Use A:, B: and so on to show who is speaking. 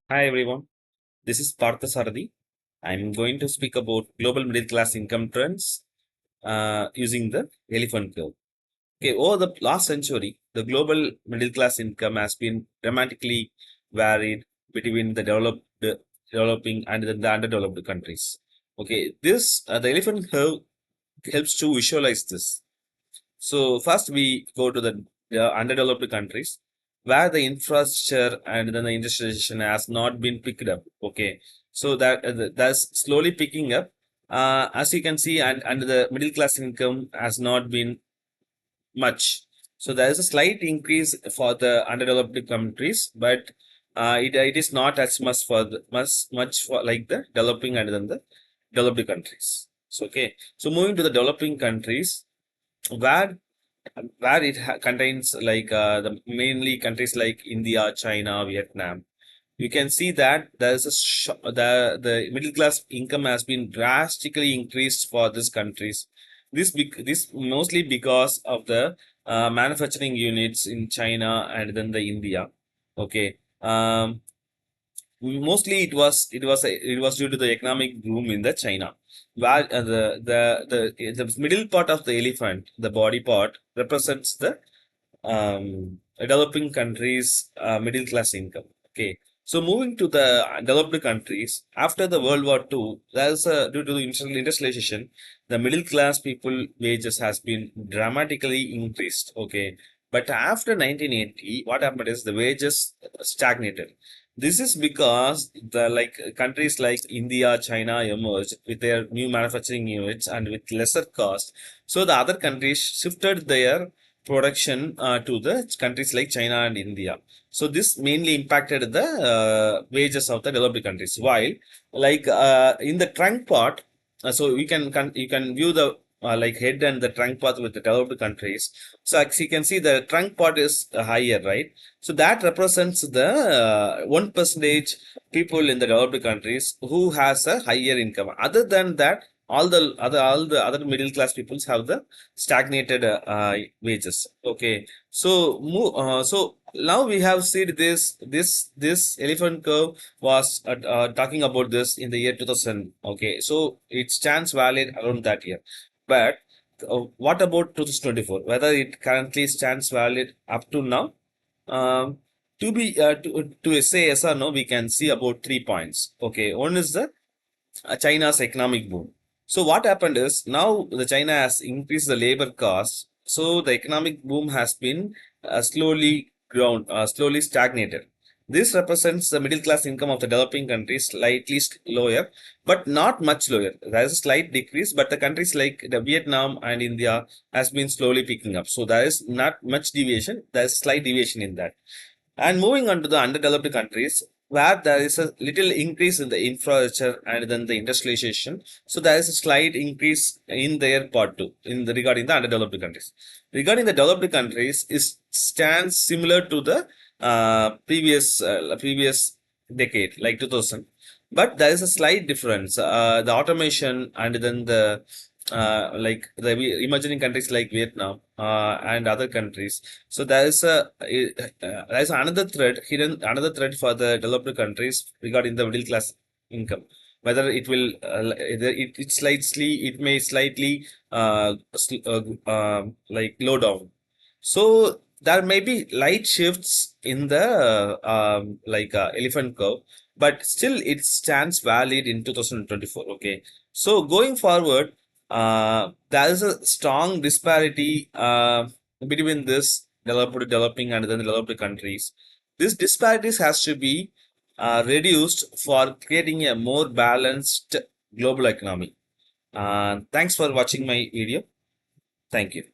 A: Hi everyone, this is Partha Saradi. I'm going to speak about global middle class income trends using the elephant curve. Okay, over the last century, the global middle class income has been dramatically varied between the developing and the underdeveloped countries. Okay, this the elephant curve helps to visualize this. So first we go to the underdeveloped countries where the infrastructure and then the industrialization has not been picked up. Okay, so that's slowly picking up. As you can see, and the middle class income has not been much. So there is a slight increase for the underdeveloped countries, but it is not as much for much for like the developing and then the developed countries. So okay, so moving to the developing countries where contains like the mainly countries like India, China, Vietnam. You can see that there's the middle class income has been drastically increased for these countries. This mostly because of the manufacturing units in China and then the India. Okay. Mostly it was due to the economic boom in the China, where the middle part of the elephant, the body part, represents the developing countries' middle class income. Okay, so moving to the developed countries after the World War II, there's due to the industrialization, the middle class people wages has been dramatically increased. Okay, but after 1980, what happened is the wages stagnated. This is because the countries like India, China emerged with their new manufacturing units and with lesser cost. So the other countries shifted their production to the countries like China and India. So this mainly impacted the wages of the developed countries. While in the trunk part, so you can view the head and the trunk part with the developed countries. So as you can see, the trunk part is higher, right? So that represents the 1% people in the developed countries who has a higher income. Other than that, all the other middle class peoples have the stagnated wages. Okay, so so now we have seen this elephant curve was talking about this in the year 2000. Okay, so it stands valid around that year, but what about 2024? Whether it currently stands valid up to now? Um, to say yes or no, we can see about 3 points. Okay, one is the China's economic boom. So what happened is now the China has increased the labor costs. So the economic boom has been slowly stagnated. This represents the middle class income of the developing countries slightly lower, but not much lower. There is a slight decrease, but the countries like the Vietnam and India has been slowly picking up. So there is not much deviation. There is slight deviation in that. And moving on to the underdeveloped countries, where there is a little increase in the infrastructure and then the industrialization. So there is a slight increase in their part too, regarding the underdeveloped countries. Regarding the developed countries, it stands similar to the previous decade, like 2000. But there is a slight difference. The automation and then the emerging countries like Vietnam and other countries. So there is another thread for the developed countries regarding the middle class income. Whether it will it may slightly low down. So there may be light shifts in the elephant curve, but still it stands valid in 2024. Okay, so going forward, there is a strong disparity between this developing and then developed countries. These disparities has to be reduced for creating a more balanced global economy. Thanks for watching my video. Thank you.